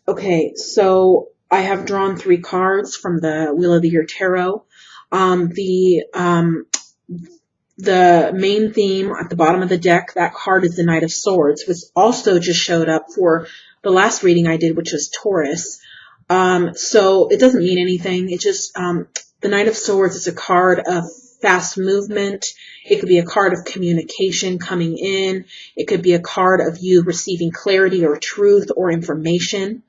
Okay, so I have drawn 3 cards from the Wheel of the Year Tarot. Um, the um, the main theme at the bottom of the deck, that card is the Knight of Swords, which also just showed up for the last reading I did, which was Taurus. So it doesn't mean anything. It just, the Knight of Swords is a card of fast movement. It could be a card of communication coming in. It could be a card of you receiving clarity or truth or information.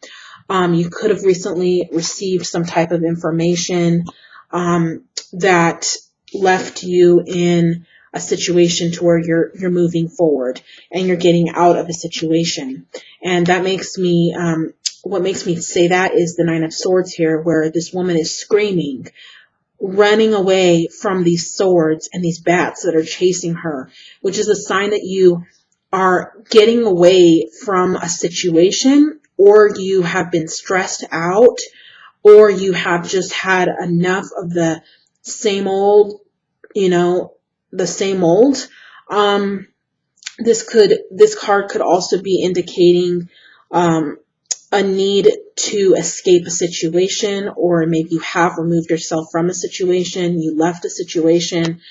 You could have recently received some type of information that left you in a situation to where you're moving forward and you're getting out of a situation. And that makes me, what makes me say that is the Nine of Swords here, where this woman is screaming, running away from these swords and these bats that are chasing her, which is a sign that you are getting away from a situation, or you have been stressed out, or you have just had enough of the same old, the same old. This card could also be indicating a need to escape a situation, or maybe you have removed yourself from a situation, you left a situation,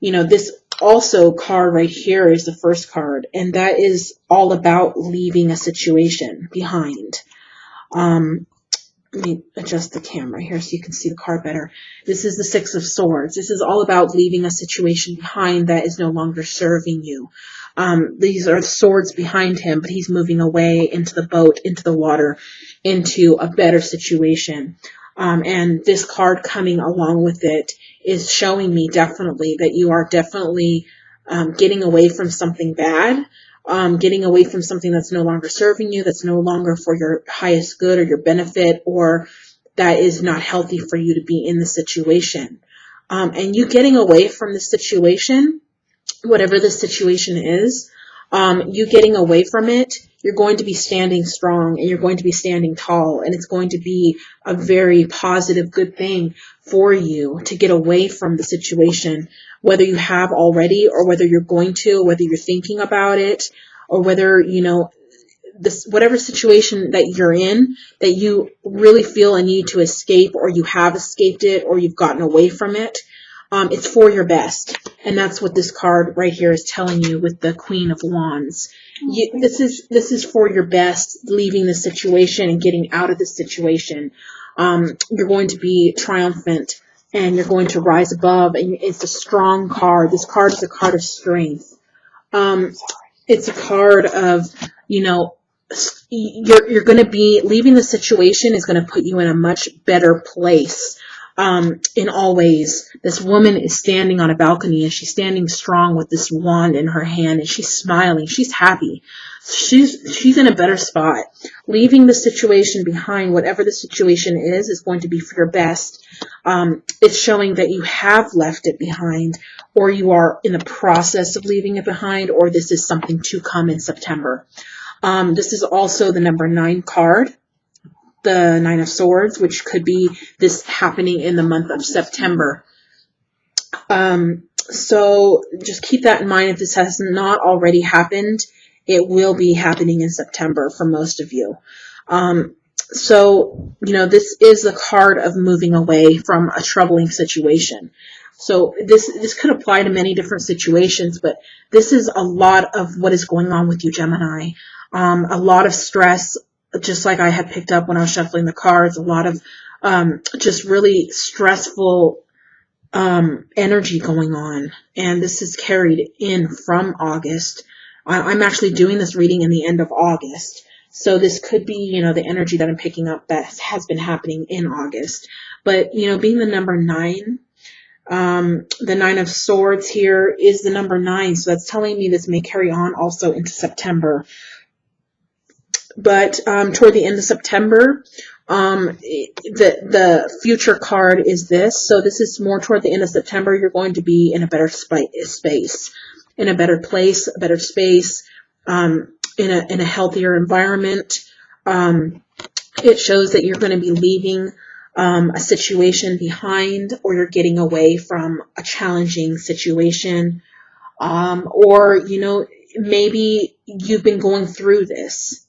this also card right here is the first card, and that is all about leaving a situation behind. Let me adjust the camera here so you can see the card better. This is the Six of Swords. This is all about leaving a situation behind that is no longer serving you. These are swords behind him, but he's moving away into the boat, into the water, into a better situation. And this card coming along with it is showing me definitely that you are definitely getting away from something bad. Getting away from something that's no longer serving you, that's no longer for your highest good or your benefit, or that is not healthy for you to be in the situation. And you getting away from the situation, whatever the situation is, you getting away from it, you're going to be standing strong and you're going to be standing tall, and it's going to be a very positive, good thing for you to get away from the situation, whether you have already or whether you're going to, whether you're thinking about it, or whether, this, whatever situation that you're in that you really feel a need to escape, or you have escaped it, or you've gotten away from it. It's for your best. And that's what this card right here is telling you with the Queen of Wands. This is for your best, leaving the situation and getting out of the situation. You're going to be triumphant and you're going to rise above, and it's a strong card. This card is a card of strength. It's a card of, you're going to be leaving the situation is going to put you in a much better place. In all ways. This woman is standing on a balcony, and she's standing strong with this wand in her hand, and she's smiling. She's happy. She's in a better spot. Leaving the situation behind, whatever the situation is going to be for your best. It's showing that you have left it behind, or you are in the process of leaving it behind, or this is something to come in September. This is also the number 9 card, the Nine of Swords, which could be this happening in the month of September. So just keep that in mind. If this has not already happened, it will be happening in September for most of you. So, this is the card of moving away from a troubling situation. So this could apply to many different situations, but this is a lot of what is going on with you, Gemini. A lot of stress, just like I had picked up when I was shuffling the cards, a lot of just really stressful energy going on. And this is carried in from August. I'm actually doing this reading in the end of August. So this could be, the energy that I'm picking up that has been happening in August. But, being the number 9, the Nine of Swords here is the number 9. So that's telling me this may carry on also into September. But toward the end of September, the future card is this. So this is more toward the end of September. You're going to be in a better space, in a better place, a better space, in a healthier environment. It shows that you're going to be leaving a situation behind, or you're getting away from a challenging situation, or maybe you've been going through this.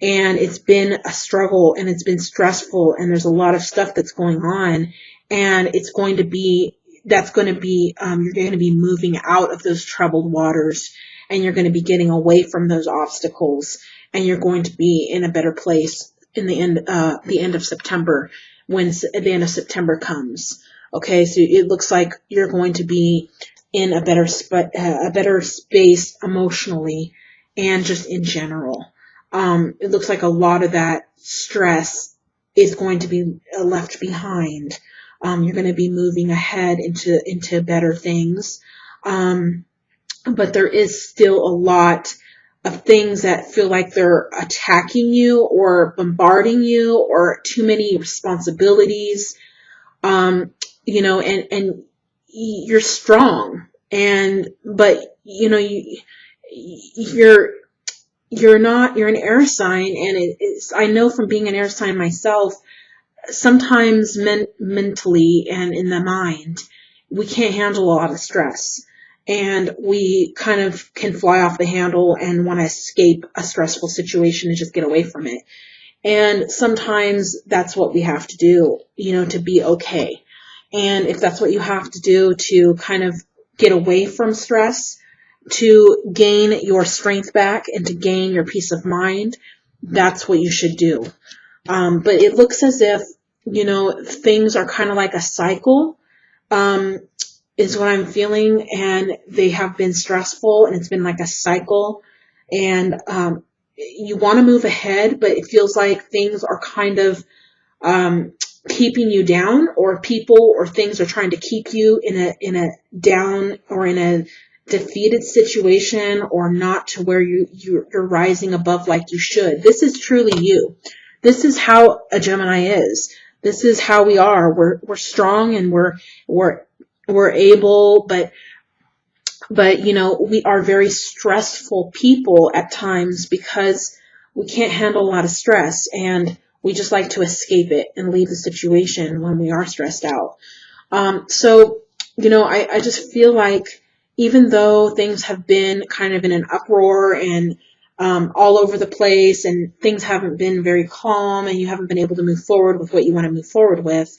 and it's been a struggle and it's been stressful and there's a lot of stuff that's going on, and it's going to be, you're going to be moving out of those troubled waters, and you're going to be getting away from those obstacles, and you're going to be in a better place in the end of September, when the end of September comes. Okay, so it looks like you're going to be in a better space emotionally and just in general. It looks like a lot of that stress is going to be left behind. You're going to be moving ahead into better things. But there is still a lot of things that feel like they're attacking you or bombarding you, or too many responsibilities. You know, and you're strong, but you know, you're an air sign, and it's, I know from being an air sign myself, sometimes mentally and in the mind, we can't handle a lot of stress, and we kind of can fly off the handle and want to escape a stressful situation and just get away from it. And sometimes that's what we have to do, you know, to be okay. And if that's what you have to do to kind of get away from stress, to gain your strength back and to gain your peace of mind, that's what you should do. But it looks as if, you know, things are kind of like a cycle, is what I'm feeling, and they have been stressful, and it's been like a cycle, and you want to move ahead, but it feels like things are kind of keeping you down, or people or things are trying to keep you in a down or in a defeated situation, or not to where you're rising above like you should. This is truly you. This is how a Gemini is. This is how we are. We're strong, and we're able, but you know, we are very stressful people at times because we can't handle a lot of stress, and we just like to escape it and leave the situation when we are stressed out. So, you know, I just feel like even though things have been kind of in an uproar and all over the place, and things haven't been very calm, and you haven't been able to move forward with what you want to move forward with,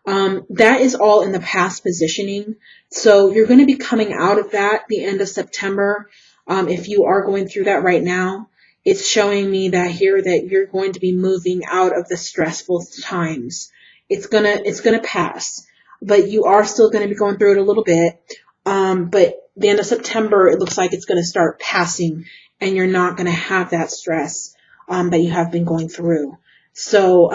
that is all in the past positioning. So you're going to be coming out of that the end of September. If you are going through that right now, it's showing me that here that you're going to be moving out of the stressful times. It's gonna pass, but you are still going to be going through it a little bit. But the end of September, it looks like it's going to start passing, and you're not going to have that stress that you have been going through. So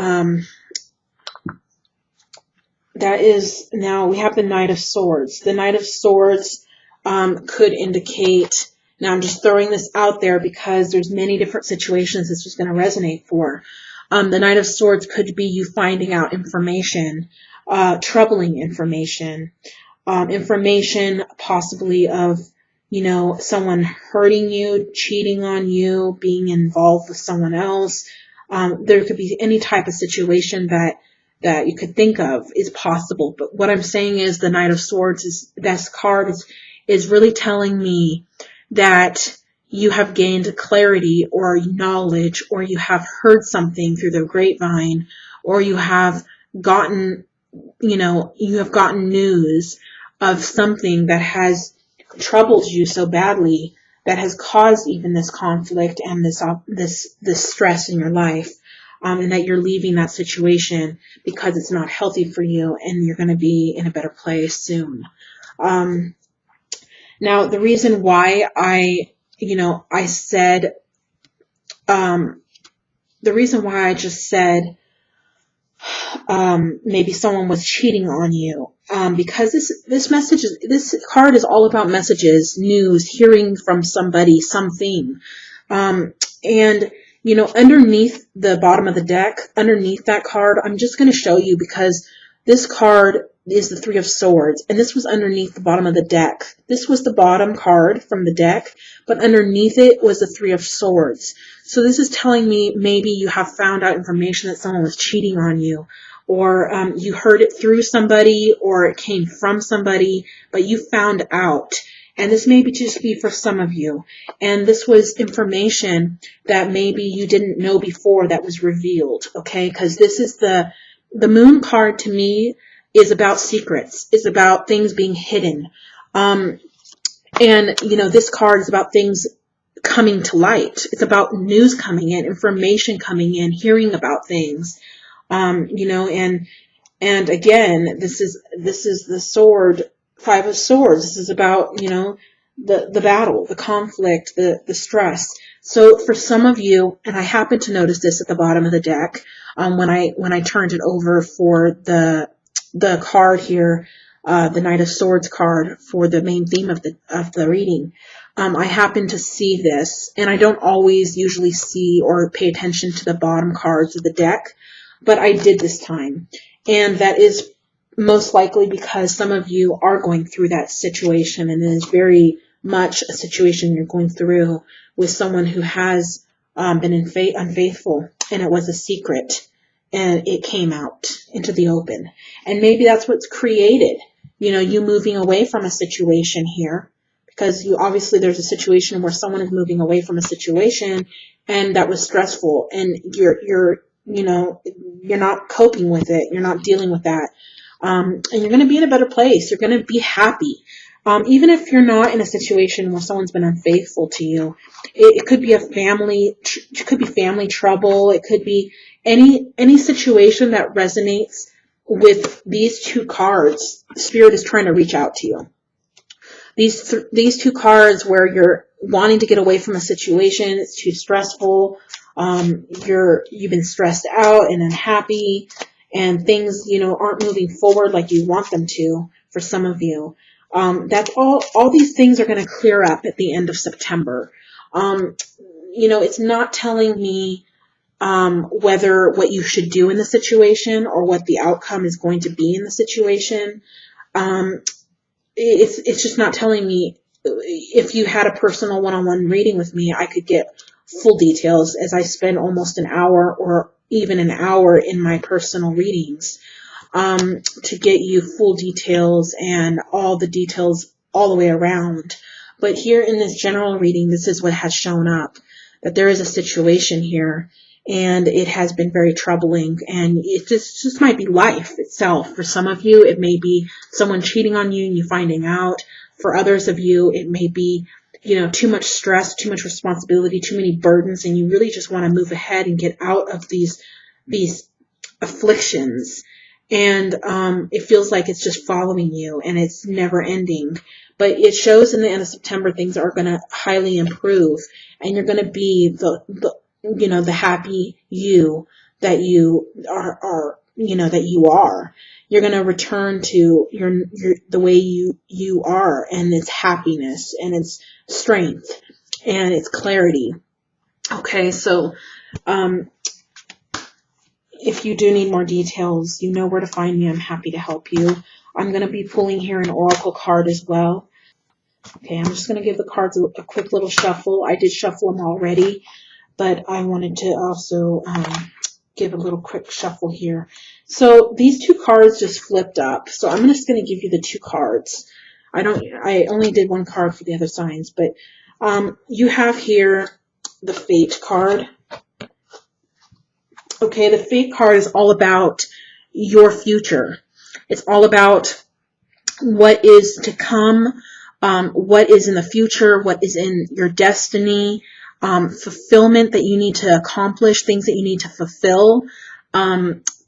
that is, now we have the Knight of Swords. The Knight of Swords could indicate, now I'm just throwing this out there because there's many different situations this is going to resonate for. The Knight of Swords could be you finding out information, troubling information, information possibly of, you know, someone hurting you, cheating on you, being involved with someone else. There could be any type of situation that you could think of is possible. But what I'm saying is the Knight of Swords is, this card is really telling me that you have gained clarity or knowledge, or you have heard something through the grapevine, or you have gotten, you know, you have gotten news of something that has troubled you so badly, that has caused even this conflict and this stress in your life, and that you're leaving that situation because it's not healthy for you, and you're going to be in a better place soon. Now, the reason why I just said maybe someone was cheating on you, because this card is all about messages, news, hearing from somebody, something, and you know, underneath the bottom of the deck, underneath that card, I'm just going to show you, because this card is the Three of Swords, and this was underneath the bottom of the deck. This was the bottom card from the deck, but underneath it was the Three of Swords. So this is telling me maybe you have found out information that someone was cheating on you, or you heard it through somebody, or it came from somebody, but you found out. And this may just be for some of you. And this was information that maybe you didn't know before that was revealed, okay? Because this is the moon card to me is about secrets, is about things being hidden. And, you know, this card is about things coming to light. It's about news coming in, information coming in, hearing about things, you know, and again, this is the sword, Five of Swords. This is about, you know, the battle, the conflict, the stress. So for some of you, and I happened to notice this at the bottom of the deck, when I turned it over for the card here, the Knight of Swords card for the main theme of the reading. I happened to see this, and I don't always usually see or pay attention to the bottom cards of the deck, but I did this time. And that is most likely because some of you are going through that situation, and it is very much a situation you're going through with someone who has been unfaithful, and it was a secret, and it came out into the open. And maybe that's what's created, you know, you moving away from a situation here, because you obviously there's a situation where someone is moving away from a situation, and that was stressful, and you're you know, you're not coping with it. You're not dealing with that. And you're going to be in a better place. You're going to be happy. Even if you're not in a situation where someone's been unfaithful to you, it could be it could be family trouble. It could be any situation that resonates with these two cards. Spirit is trying to reach out to you. These two cards where you're wanting to get away from a situation, it's too stressful. You've been stressed out and unhappy, and things, you know, aren't moving forward like you want them to for some of you. That's all these things are going to clear up at the end of September. You know, it's not telling me whether what you should do in the situation or what the outcome is going to be in the situation. It's just not telling me. If you had a personal one-on-one reading with me, I could get full details, as I spend almost an hour or even an hour in my personal readings to get you full details and all the details all the way around. But here in this general reading, this is what has shown up, that there is a situation here, and it has been very troubling, and it just might be life itself. For some of you, it may be someone cheating on you and you finding out. For others of you, it may be, you know, too much stress, too much responsibility, too many burdens, and you really just want to move ahead and get out of these afflictions. And it feels like it's just following you, and it's never ending. But it shows in the end of September things are going to highly improve, and you're going to be the happy you that you are, you know, that you are. You're going to return to the way you are, and its happiness and its strength and its clarity. Okay, so if you do need more details, you know where to find me. I'm happy to help you. I'm going to be pulling here an oracle card as well. Okay, I'm just going to give the cards a quick little shuffle. I did shuffle them already, but I wanted to also give a little quick shuffle here. So these two cards just flipped up. So I'm just going to give you the two cards. I only did one card for the other signs, but you have here the Fate card. Okay, the Fate card is all about your future. It's all about what is to come, what is in the future, what is in your destiny, fulfillment that you need to accomplish, things that you need to fulfill,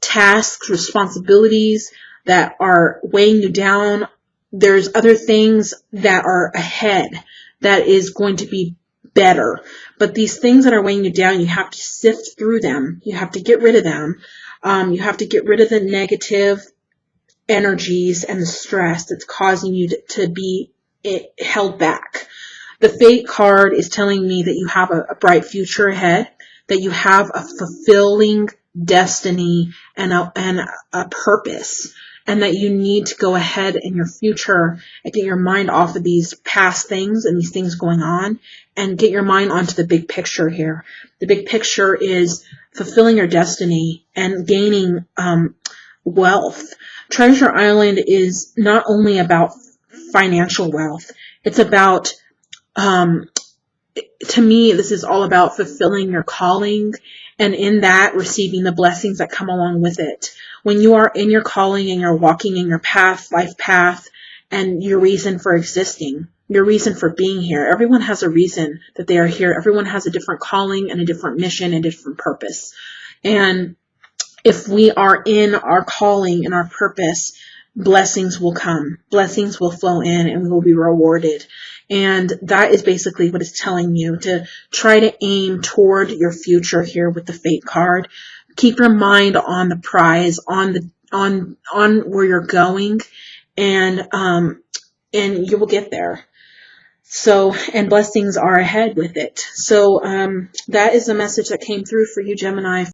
tasks, responsibilities that are weighing you down. There's other things that are ahead that is going to be better. But these things that are weighing you down, you have to sift through them. You have to get rid of them. You have to get rid of the negative energies and the stress that's causing you to be held back. The Fate card is telling me that you have a bright future ahead, that you have a fulfilling destiny and a purpose, and that you need to go ahead in your future and get your mind off of these past things and these things going on and get your mind onto the big picture here. The big picture is fulfilling your destiny and gaining wealth. Treasure Island is not only about financial wealth. It's about, to me, this is all about fulfilling your calling, and in that, receiving the blessings that come along with it. When you are in your calling and you're walking in your path, life path, and your reason for existing, your reason for being here. Everyone has a reason that they are here. Everyone has a different calling and a different mission and a different purpose. And if we are in our calling and our purpose, blessings will come. Blessings will flow in and we will be rewarded. And that is basically what it's telling you, to try to aim toward your future here with the Fate card. Keep your mind on the prize, on where you're going, and you will get there. So, and blessings are ahead with it. So, that is the message that came through for you, Gemini.